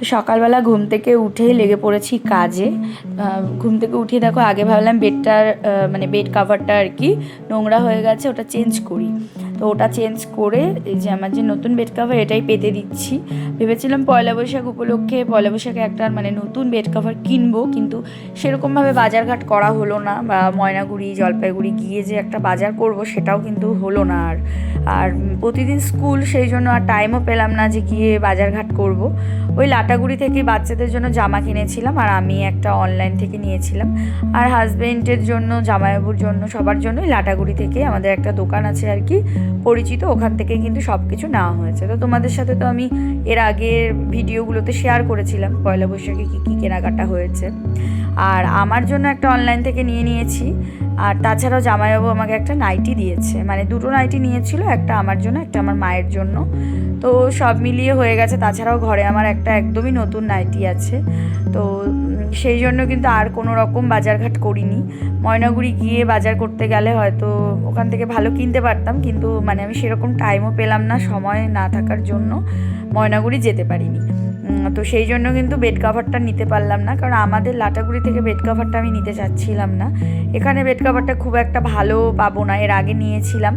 তো সকালবেলা ঘুম থেকে উঠেই লেগে পড়েছি কাজে। ঘুম থেকে উঠে দেখো, আগে ভাবলাম বেডটার মানে বেড কাভারটা আর কি নোংরা হয়ে গেছে, ওটা চেঞ্জ করি। তো ওটা চেঞ্জ করে এই যে আমার যে নতুন বেড কাভার এটাই পেতে দিচ্ছি। ভেবেছিলাম পয়লা বৈশাখ উপলক্ষে পয়লা বৈশাখে একটা মানে নতুন বেড কাভার কিনবো, কিন্তু সেরকমভাবে বাজারঘাট করা হলো না, বা ময়নাগুড়ি জলপাইগুড়ি গিয়ে যে একটা বাজার করব সেটাও কিন্তু হলো না। আর প্রতিদিন স্কুল, সেই জন্য আর টাইমও পেলাম না যে গিয়ে বাজারঘাট করব। ওই লাটাগুড়ি থেকে বাচ্চাদের জন্য জামা কিনেছিলাম, আর আমি একটা অনলাইন থেকে নিয়েছিলাম। আর হাজব্যান্ডের জন্য, জামাইবাবুর জন্য, সবার জন্যই লাটাগুড়ি থেকে আমাদের একটা দোকান আছে আর কি পরিচিত, ওখান থেকে কিন্তু সব কিছু নেওয়া হয়েছে। তো তোমাদের সাথে তো আমি এর আগের ভিডিওগুলোতে শেয়ার করেছিলাম পয়লা বৈশাখে কী কী কেনাকাটা হয়েছে। আর আমার জন্য একটা অনলাইন থেকে নিয়েছি। আর তাছাড়াও জামাইবাবু আমাকে একটা নাইটি দিয়েছে, মানে দুটো নাইটি নিয়েছিল, একটা আমার জন্য, একটা আমার মায়ের জন্য। তো সব মিলিয়ে হয়ে গেছে। তাছাড়াও ঘরে আমার একটা একদমই নতুন নাইটি আছে। তো সেই জন্য কিন্তু আর কোনো রকম বাজারঘাট করিনি। ময়নাগুড়ি গিয়ে বাজার করতে গেলে হয়তো ওখান থেকে ভালো কিনতে পারতাম, কিন্তু মানে আমি সেরকম টাইমও পেলাম না, সময় না থাকার জন্য ময়নাগুড়ি যেতে পারিনি। তো সেই জন্য কিন্তু বেড কাভারটা নিতে পারলাম না, কারণ আমাদের লাটাগুড়ি থেকে বেড কাভারটা আমি নিতে চাচ্ছিলাম না। এখানে বেড কাভারটা খুব একটা ভালো পাবো না, এর আগে নিয়েছিলাম,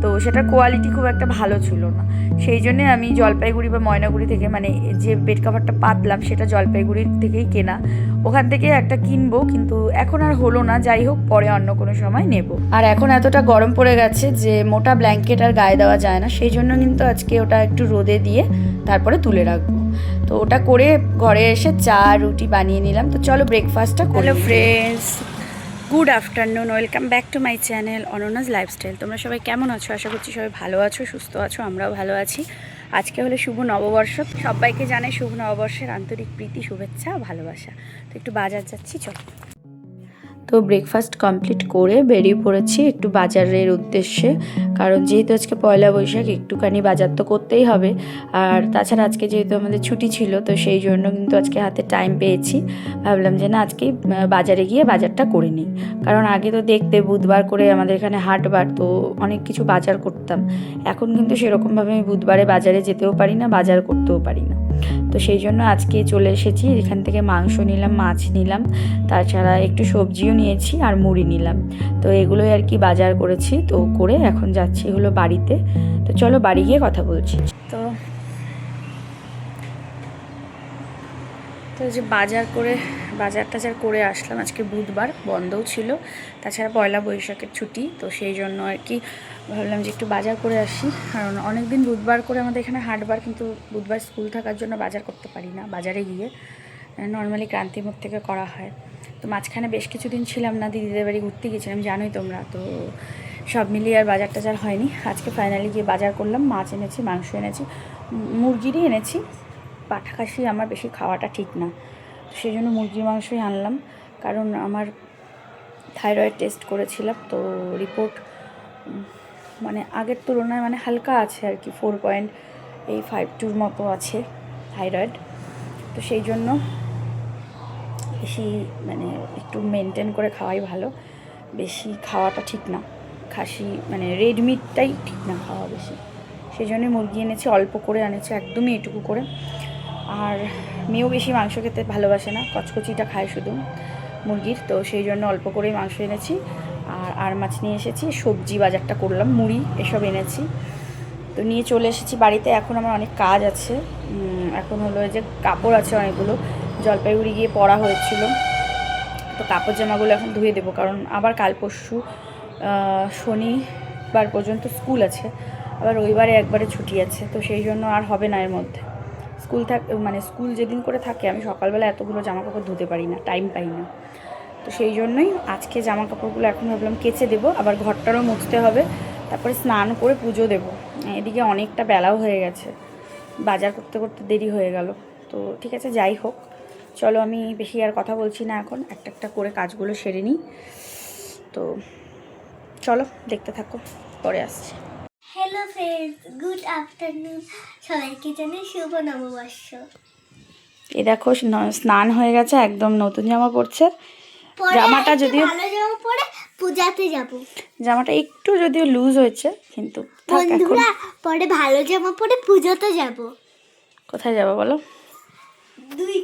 তো সেটার কোয়ালিটি খুব একটা ভালো ছিল না। সেই জন্যে আমি জলপাইগুড়ি বা ময়নাগুড়ি থেকে, মানে যে বেড কাভারটা পাতলাম সেটা জলপাইগুড়ির থেকেই কেনা, ওখান থেকে একটা কিনবো, কিন্তু এখন আর হলো না। যাই হোক, পরে অন্য কোনো সময় নেব। আর এখন এতটা গরম পড়ে গেছে যে মোটা ব্ল্যাঙ্কেট আর গায়ে দেওয়া যায় না, সেই জন্য কিন্তু আজকে ওটা একটু রোদে দিয়ে তারপরে তুলে রাখবো। তো ওটা করে ঘরে এসে চা রুটি বানিয়ে নিলাম। তো চলো ব্রেকফাস্টটা। Hello friends, good afternoon, welcome back to my channel অনন্যাস lifestyle. তোমরা সবাই কেমন আছো? আশা করছি সবাই ভালো আছো, সুস্থ আছো, আমরাও ভালো আছি। আজকে হলো শুভ নববর্ষ, সবাইকে জানাই শুভ নববর্ষের আন্তরিক প্রীতি, শুভেচ্ছা, ভালোবাসা। তো একটু বাজার যাচ্ছি, চলো। তো ব্রেকফাস্ট কমপ্লিট করে বেরিয়ে পড়েছি একটু বাজারের উদ্দেশ্যে, কারণ যেহেতু আজকে পয়লা বৈশাখ একটুখানি বাজার তো করতেই হবে। আর তাছাড়া আজকে যেহেতু আমাদের ছুটি ছিল, তো সেই জন্য কিন্তু আজকে হাতে টাইম পেয়েছি। ভাবলাম যে না, আজকেই বাজারে গিয়ে বাজারটা করে নিই, কারণ আগে তো দেখতে বুধবার করে আমাদের এখানে হাটবার, তো অনেক কিছু বাজার করতাম। এখন কিন্তু সেরকমভাবে আমি বুধবারে বাজারে যেতেও পারি না, বাজার করতেও পারি না। তো সেই জন্য আজকে চলে এসেছি, এখান থেকে মাংস নিলাম, মাছ নিলাম, তাছাড়া একটু সবজিও নিয়েছি আর মুড়ি নিলাম। তো এগুলোই আর কি বাজার করেছি। তো করে এখন যাচ্ছি হলো বাড়িতে। তো চলো বাড়ি গিয়ে কথা বলছি। তো যে বাজার টাজার করে আসলাম। আজকে বুধবার, বন্ধও ছিল, তাছাড়া পয়লা বৈশাখের ছুটি, তো সেই জন্য আর কি ভাবলাম যে একটু বাজার করে আসি। কারণ অনেক দিন বুধবার করে আমাদের এখানে হাটবার, কিন্তু বুধবার স্কুল থাকার জন্য বাজার করতে পারি না বাজারে গিয়ে, নর্মালি ক্রান্তি মোড় থেকে করা হয়। তো মাঝখানে বেশ কিছুদিন ছিলাম না, দিদিদের বাড়ি ঘুরতে গেছিলাম, জানোই তোমরা। তো সব মিলিয়ে আর বাজার টাজার হয়নি। আজকে ফাইনালি গিয়ে বাজার করলাম, মাছ এনেছি, মাংস এনেছি, মুরগিরই এনেছি। পাঠা খাসি আমার বেশি খাওয়াটা ঠিক না, সেই জন্য মুরগির মাংসই আনলাম। কারণ আমার থাইরয়েড টেস্ট করেছিলাম, তো রিপোর্ট মানে আগের তুলনায় মানে হালকা আছে আর কি, 4.52 মতো আছে থাইরয়েড। তো সেই জন্য বেশি মানে একটু মেনটেন করে খাওয়াই ভালো, বেশি খাওয়াটা ঠিক না। খাসি মানে রেড মিটটাই ঠিক না খাওয়া বেশি, সেই জন্যে মুরগি এনেছি, অল্প করে এনেছি, একদমই এটুকু করে। আর মেয়েও বেশি মাংস খেতে ভালোবাসে না, কচকচিটা খায় শুধু মুরগির, তো সেই জন্য অল্প করেই মাংস এনেছি। আর মাছ নিয়ে এসেছি, সবজি বাজারটা করলাম, মুড়ি এসব এনেছি। তো নিয়ে চলে এসেছি বাড়িতে। এখন আমার অনেক কাজ আছে। এখন হলো যে কাপড় আছে অনেকগুলো, জলপাইগুড়ি গিয়ে পরা হয়েছিল, তো কাপড় জামাগুলো এখন ধুয়ে দেবো, কারণ আবার কাল পরশু শনিবার পর্যন্ত স্কুল আছে, আবার রবিবারে একবারে ছুটি আছে। তো সেই জন্য আর হবে না এর মধ্যে। স্কুল যেদিন করে থাকে আমি সকালবেলা এতগুলো জামা কাপড় ধুতে পারি না, টাইম পাই না। তো সেই জন্যই আজকে জামা কাপড়গুলো এখন ভাবলাম কেচে দেবো, আবার ঘরটারও মুছতে হবে, তারপরে স্নান করে পুজো দেবো। এদিকে অনেকটা বেলাও হয়ে গেছে, বাজার করতে করতে দেরি হয়ে গেল। তো ঠিক আছে, যাই হোক, চলো আমি বেশি আর কথা বলছি না, এখন একটা একটা করে কাজগুলো সেরে নিই। তো চলো দেখতে থাকো, পরে আসছি। হ্যালো ফ্রেন্ডস, গুড আফটারনুন, সবাইকে জানাই শুভ নববর্ষ। এই দেখো স্নান হয়ে গেছে, একদম নতুন জামা পরছে। জামাটা যদিও ভালো জামা পরে পূজাতে যাব, জামাটা একটু যদিও লুজ হয়েছে, কিন্তু বন্ধুরা পরে ভালো জামা পরে পূজাতে যাব। কোথায় যাবো বলো?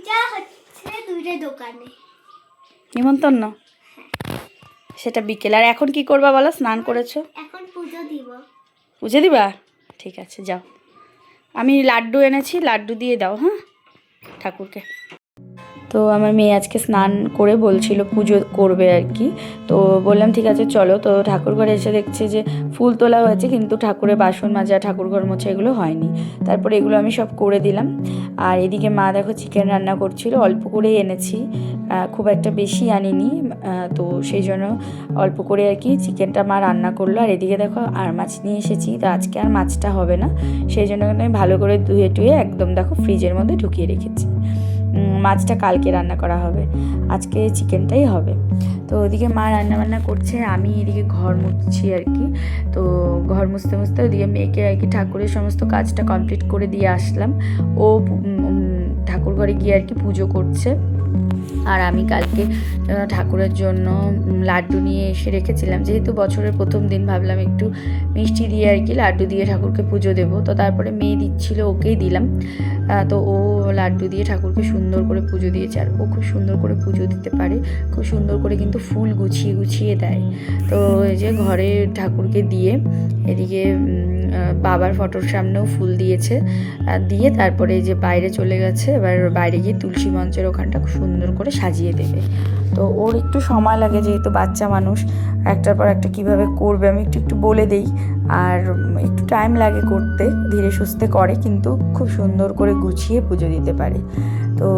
ওইটা হচ্ছে দুইটা দোকানে নিমন্ত্রণ সেটা বিকেল। আর এখন কি করবা বলো? স্নান করেছো, এখন পুজো দিব। পুজো দিবা? ঠিক আছে যাও, আমি লাড্ডু এনেছি, লাড্ডু দিয়ে দাও হ্যাঁ ঠাকুরকে। তো আমার মেয়ে আজকে স্নান করে বলছিল পুজো করবে আর কি, তো বললাম ঠিক আছে চলো। তো ঠাকুর ঘরে এসে দেখছে যে ফুল তোলা হয়েছে কিন্তু ঠাকুরের বাসন মাজা, ঠাকুর ঘর মোছা এগুলো হয়নি। তারপরে এগুলো আমি সব করে দিলাম। আর এদিকে মা দেখো চিকেন রান্না করছিল, অল্প করেই এনেছি, খুব একটা বেশি আনিনি, তো সেই জন্য অল্প করে আর কি চিকেনটা মা রান্না করলো। আর এদিকে দেখো আর মাছ নিয়ে এসেছি, তো আজকে আর মাছটা হবে না, সেই জন্য আমি ভালো করে ধুয়ে টুয়ে একদম দেখো ফ্রিজের মধ্যে ঢুকিয়ে রেখেছি। মাছটা কালকে রান্না করা হবে, আজকে চিকেনটাই হবে। তো ওদিকে মা রান্নাবান্না করছে, আমি এদিকে ঘর মুছছি আর কি। তো ঘর মুছতে মুছতে ওদিকে মেয়েকে আর কি ঠাকুরের সমস্ত কাজটা কমপ্লিট করে দিয়ে আসলাম। ও ঠাকুর ঘরে গিয়ে আর কি পুজো করছে। আর আমি কালকে ঠাকুরের জন্য লাড্ডু নিয়ে এসে রেখেছিলাম, যেহেতু বছরের প্রথম দিন ভাবলাম একটু মিষ্টি দিয়ে আর কি লাড্ডু দিয়ে ঠাকুরকে পুজো দেবো। তো তারপরে মেয়ে দিচ্ছিল, ওকেই দিলাম। তো ও লাড্ডু দিয়ে ঠাকুরকে সুন্দর করে পুজো দিয়েছে, আর ও খুব সুন্দর করে পুজো দিতে পারে, খুব সুন্দর করে কিন্তু ফুল গুছিয়ে গুছিয়ে দেয়। তো এই যে ঘরে ঠাকুরকে দিয়ে এদিকে বাবার ফটোর সামনেও ফুল দিয়েছে, দিয়ে তারপরে যে বাইরে চলে গেছে, এবার বাইরে গিয়ে তুলসী মঞ্চের ওখানটা খুব সুন্দর করে সাজিয়ে দেবে। তো ওর একটু সময় লাগে, যেহেতু বাচ্চা মানুষ, একটার পর একটা কীভাবে করবে আমি একটু একটু বলে দেই, আর একটু টাইম লাগে করতে, ধীরে সুস্থে করে কিন্তু খুব সুন্দর করে গুছিয়ে পুজো দিতে পারে। তো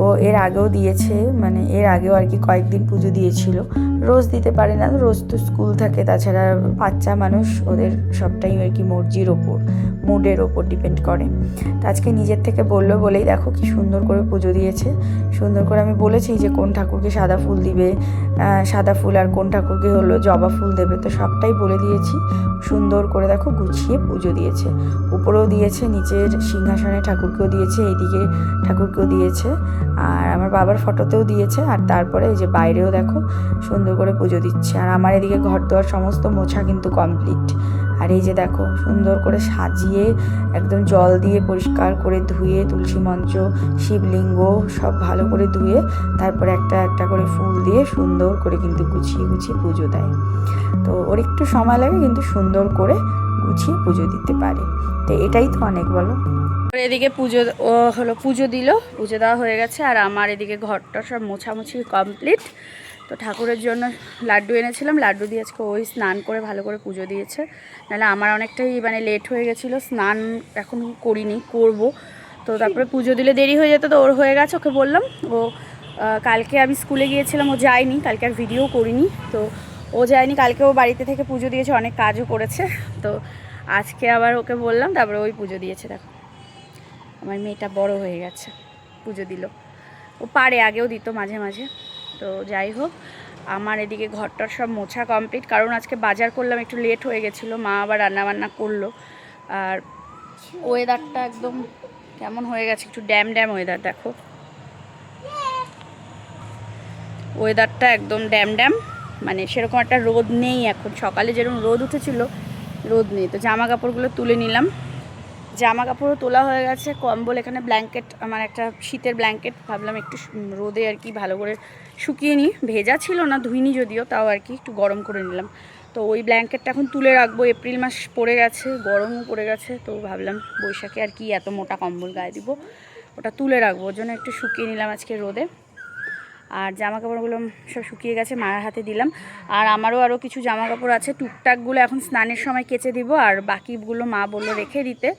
ও এর আগেও দিয়েছে, মানে এর আগেও আর কি কয়েকদিন পুজো দিয়েছিল, রোজ দিতে পারে না, রোজ তো স্কুল থাকে, তাছাড়া বাচ্চা মানুষ, ওদের সবটাই আর কি মর্জির ওপর, মুডের ওপর ডিপেন্ড করে। তো আজকে নিজের থেকে বললো বলেই দেখো কি সুন্দর করে পুজো দিয়েছে। সুন্দর করে আমি বলেছি যে কোন ঠাকুরকে সাদা ফুল দিবে, সাদা ফুল, আর কোন ঠাকুরকে হলো জবা ফুল দেবে, তো সবটাই বলে দিয়েছি। সুন্দর করে দেখো গুছিয়ে পুজো দিয়েছে, উপরেও দিয়েছে, নিচের সিংহাসনে ঠাকুরকেও দিয়েছে, এইদিকে ঠাকুরকেও দিয়েছে, আর আমার বাবার ফটোতেও দিয়েছে, আর তারপরে এই যে বাইরেও দেখো সুন্দর করে পুজো দিচ্ছে। আর আমার এদিকে ঘর দোয়ার সমস্ত মোছা কিন্তু কমপ্লিট। আর এই যে দেখো সুন্দর করে সাজিয়ে একদম জল দিয়ে পরিষ্কার করে ধুয়ে তুলসী মঞ্চ, শিবলিঙ্গ সব ভালো করে ধুয়ে তারপরে একটা একটা করে ফুল দিয়ে সুন্দর করে কিন্তু গুছিয়ে গুছিয়ে পুজো দেয়। তো ওর একটু সময় লাগে কিন্তু সুন্দর করে গুছিয়ে পুজো দিতে পারে, তো এটাই তো অনেক বলো। এদিকে পুজো ও হলো পুজো দিল, পুজো দেওয়া হয়ে গেছে, আর আমার এদিকে ঘরটা সব মোছামুছি কমপ্লিট। তো ঠাকুরের জন্য লাড্ডু এনেছিলাম, লাড্ডু দিয়ে আজকে ওই স্নান করে ভালো করে পুজো দিয়েছে, নাহলে আমার অনেকটাই মানে লেট হয়ে গেছিলো, স্নান এখন করিনি, করব। তো তারপরে পুজো দিলে দেরি হয়ে যেত, তো ওর হয়ে গেছে, ওকে বললাম। ও কালকে আমি স্কুলে গিয়েছিলাম, ও যায়নি, কালকে আর ভিডিও করিনি, তো ও যায়নি, কালকে ও বাড়িতে থেকে পুজো দিয়েছে, অনেক কাজও করেছে। তো আজকে আবার ওকে বললাম, তারপরে ওই পুজো দিয়েছে। দেখো আমার মেয়েটা বড় হয়ে গেছে, পুজো দিল, ও পারে, আগেও দিত মাঝে মাঝে। তো যাই হোক, আমার এদিকে ঘরটার সব মোছা কমপ্লিট, কারণ আজকে বাজার করলাম, একটু লেট হয়ে গেছিলো, মা আবার রান্নাবান্না করলো। আর ওয়েদারটা একদম কেমন হয়ে গেছে, একটু ড্যাম ড্যাম ওয়েদার, দেখো ওয়েদারটা একদম ড্যাম ড্যাম, মানে সেরকম একটা রোদ নেই এখন, সকালে যেরকম রোদ উঠেছিল রোদ নেই। তো জামা কাপড়গুলো তুলে নিলাম, জামা কাপড়ও তোলা হয়ে গেছে, কম্বল, এখানে ব্ল্যাঙ্কেট, আমার একটা শীতের ব্ল্যাঙ্কেট, ভাবলাম একটু রোদে আর কি ভালো করে শুকিয়ে নিই, ভেজা ছিল না, ধুইনি যদিও, তাও আর কি একটু গরম করে নিলাম। তো ওই ব্ল্যাঙ্কেটটা এখন তুলে রাখবো, এপ্রিল মাস পড়ে গেছে, গরমও পড়ে গেছে, তো ভাবলাম বৈশাখে আর কি এত মোটা কম্বল গায়ে দিব, ওটা তুলে রাখবো, ওর জন্য একটু শুকিয়ে নিলাম আজকে রোদে। আর জামা কাপড়গুলো সব শুকিয়ে গেছে, মায়ের হাতে দিলাম। আর আমারও আরও কিছু জামা কাপড় আছে, টুকটাকগুলো এখন স্নানের সময় কেচে দিব, আর বাকিগুলো মা বললো রেখে দিতে।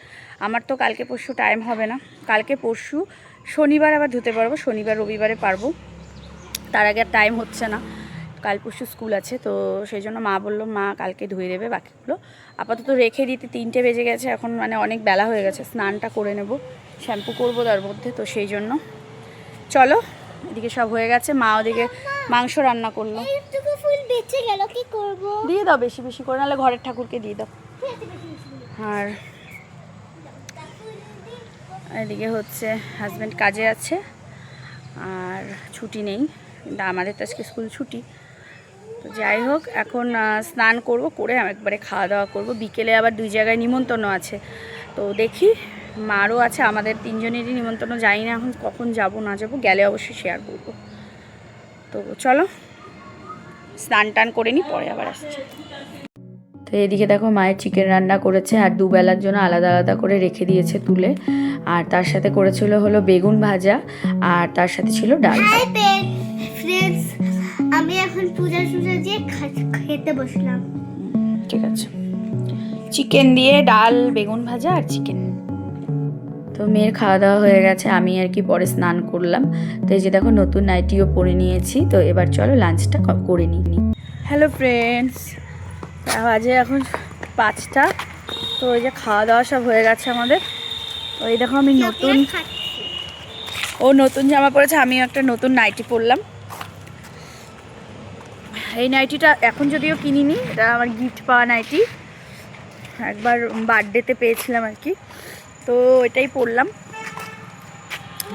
আমার তো কালকে পরশু টাইম হবে না, কালকে পরশু শনিবার আবার ধুতে পারবো, শনিবার রবিবারে পারবো, তার আগে আর টাইম হচ্ছে না, কাল পরশু স্কুল আছে। তো সেই জন্য মা বললো মা কালকে ধুয়ে দেবে বাকিগুলো, আপাতত রেখে দিতে। 3টে বেজে গেছে এখন, মানে অনেক বেলা হয়ে গেছে, স্নানটা করে নেব, শ্যাম্পু করবো তার মধ্যে, তো সেই জন্য চলো। এদিকে সব হয়ে গেছে, মা ওদিকে মাংস রান্না করলো। ফুল বেঁচে গেল, কি করব? দিয়ে দাও বেশি বেশি করে, নাহলে ঘরের ঠাকুরকে দিয়ে দাও। আর এদিকে হচ্ছে হাজব্যান্ড কাজে আছে, আর ছুটি নেই, কিন্তু আমাদের তো আজকে স্কুল ছুটি। তো যাই হোক, এখন স্নান করব, করে একবারে খাওয়া দাওয়া করব, বিকেলে আবার 2 জায়গায় নিমন্ত্রণ আছে, তো দেখি মারও আছে, আমাদের তিনজনেরই নিমন্ত্রণ। জানি না এখন কখন যাব না যাব, গেলে অবশ্যই শেয়ার করবো। তো চলো স্নান টান করে নিই, পরে আবার আসছি। তো এদিকে দেখো মায়ের চিকেন রান্না করেছে, আর দুবেলার জন্য আলাদা আলাদা করে রেখে দিয়েছে তুলে। আর তার সাথে করেছিল হলো বেগুন ভাজা, আর তার সাথে ছিল ডাল। হাই ফ্রেন্ডস, আমি এখন পূজা দিয়ে খেতে বসলাম। ঠিক আছে, চিকেন দিয়ে ডাল, বেগুন ভাজা আর চিকেন। তো মেয়ের খাওয়া দাওয়া হয়ে গেছে, আমি আর কি পরে স্নান করলাম। তো এই যে দেখো নতুন নাইটিও পরে নিয়েছি। তো এবার চলো লাঞ্চটা করে নিই। হ্যালো ফ্রেন্ডস, বাজে এখন 5টা। তো এই যে খাওয়া দাওয়া সব হয়ে গেছে আমাদের। তো এই দেখো আমি নতুন জামা পরেছে, আমিও একটা নতুন নাইটি পরলাম। এই নাইটিটা এখন যদিও কিনিনি, এটা আমার গিফট পাওয়া নাইটি, একবার বার্থডেতে পেয়েছিলাম আর কি। তো এটাই পরলাম।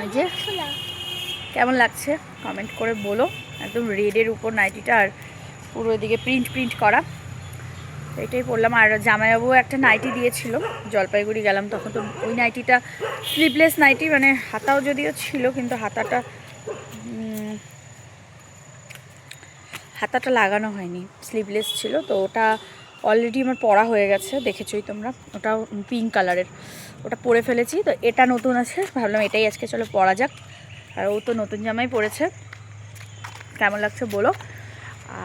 এই যে কেমন লাগছে কমেন্ট করে বলো। একদম রেডের উপর নাইটিটা, আর পুরো এদিকে প্রিন্ট করা। এটাই পরলাম। আর জামাইবাবু একটা নাইটি দিয়েছিল, জলপাইগুড়ি গেলাম তখন। তো ওই নাইটিটা স্লিভলেস নাইটি, মানে হাতাও যদিও ছিল, কিন্তু হাতাটা লাগানো হয়নি, স্লিভলেস ছিল। তো ওটা অলরেডি আমার পরা হয়ে গেছে, দেখেছোই তোমরা। ওটাও পিঙ্ক কালারের, ওটা পরে ফেলেছি। তো এটা নতুন আছে, ভাবলাম এটাই আজকে চলো পরা যাক। আর ও তো নতুন জামাই পরেছে, কেমন লাগছে বলো।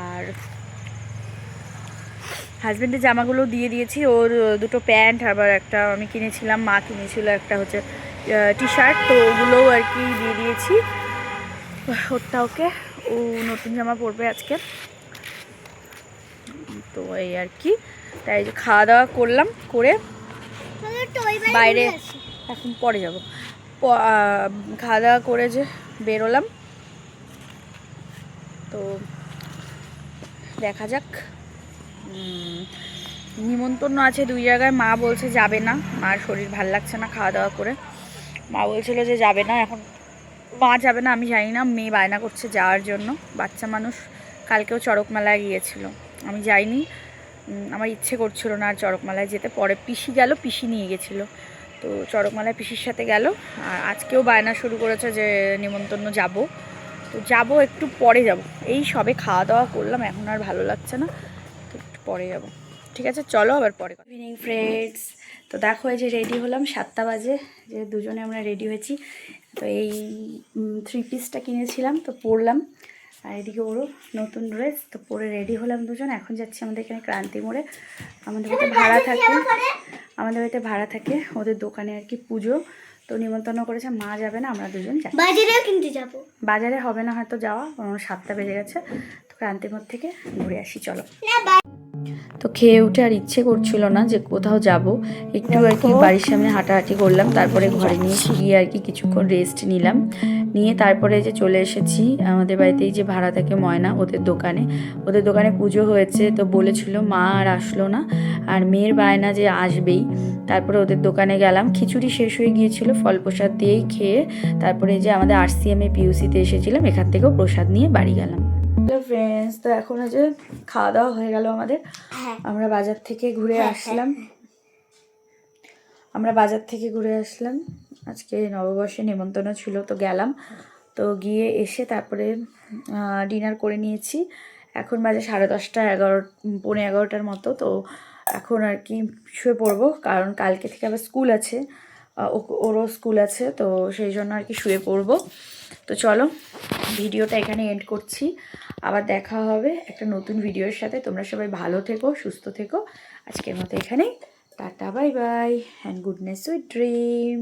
আর হাজব্যান্ডের জামাগুলো দিয়ে দিয়েছি, ওর দুটো প্যান্ট, আবার একটা আমি কিনেছিলাম, মা কিনেছিল একটা হচ্ছে টি শার্ট। তো ওগুলোও আর কি দিয়ে দিয়েছি ওরটা ওকে। ও নতুন জামা পরবে আজকে। তো এই আর কি, তাই যে খাওয়া দাওয়া করলাম, করে বাইরে এখন পরে যাব। খাওয়া দাওয়া করে যে বেরোলাম। তো দেখা যাক, নিমন্ত্রণ আছে 2 জায়গায়। মা বলছে যাবে না, মার শরীর ভাল লাগছে না খাওয়া দাওয়া করে। মা বলছিল যে যাবে না, এখন মা যাবে না আমি জানি না। মেয়ে বায়না করছে যাওয়ার জন্য, বাচ্চা মানুষ। কালকেও চড়কমেলায় গিয়েছিল, আমি যাইনি, আমার ইচ্ছে করছিল না আর চড়কমেলায় যেতে। পরে পিসি গেল, পিসি নিয়ে গেছিলো। তো চড়কমেলায় পিসির সাথে গেল। আর আজকেও বায়না শুরু করেছে যে নিমন্ত্রণ যাব। তো যাব, একটু পরে যাব। এই সবে খাওয়া দাওয়া করলাম, এখন আর ভালো লাগছে না, তো একটু পরে যাব। ঠিক আছে চলো আবার পরে। ইভিনিং ফ্রেন্ডস, তো দেখো এই যে রেডি হলাম, 7টা বাজে, যে দুজনে আমরা রেডি হয়েছি। তো এই 3 পিসটা কিনেছিলাম, তো পরলাম। আর এদিকে ওরও নতুন ড্রেস, তো পরে রেডি হলাম দুজন। এখন যাচ্ছি আমাদের এখানে ক্রান্তি মোড়ে, আমাদের বাড়িতে ভাড়া থাকে ওদের দোকানে আর কি পুজো। তো নিমন্ত্রণ করেছে, মা যাবে না, আমরা দুজন যাই। বাজারেও কিনতে যাবো। বাজারে হবে না হয়তো যাওয়া, 7টা বেজে গেছে। তো ক্রান্তি মোড় থেকে ঘুরে আসি চলো। তো খেয়ে উঠে আর ইচ্ছে করছিল না যে কোথাও যাব, একটু আর কি বাড়ির সামনে হাঁটাহাঁটি করলাম। তারপরে ঘরে গিয়ে আর কি কিছুক্ষণ রেস্ট নিলাম, নিয়ে তারপরে যে চলে এসেছি আমাদের বাড়িতেই যে ভাড়া থাকে ময়না, ওদের দোকানে পুজো হয়েছে। তো বলেছিল, মা আর আসলো না, আর মেয়ের বায়না যে আসবেই। তারপরে ওদের দোকানে গেলাম, খিচুড়ি শেষ হয়ে গিয়েছিল, ফল প্রসাদ দিয়েই খেয়ে তারপরে যে আমাদের RCM পিউসিতে এসেছিলাম, এখান থেকেও প্রসাদ নিয়ে বাড়ি গেলাম। হ্যালো ফ্রেন্ডস, তো এখন যে খাওয়া দাওয়া হয়ে গেল আমাদের। আমরা বাজার থেকে ঘুরে আসলাম। আজকে নববর্ষে নিমন্ত্রণ ছিল, তো গেলাম। তো গিয়ে এসে তারপরে ডিনার করে নিয়েছি। এখন বাজে 10:30, 11:15 মতো। তো এখন আর কি শুয়ে পড়বো, কারণ কালকে থেকে আবার স্কুল আছে, ওরও স্কুল আছে। তো সেই জন্য আর কি শুয়ে পড়বো। তো চলো ভিডিওটা এখানে এন্ড করছি, আবার দেখা হবে একটা নতুন ভিডিওর সাথে। তোমরা সবাই ভালো থেকো, সুস্থ থেকো। আজকের মতো এখানেই tata, bye bye, and goodness, sweet dream.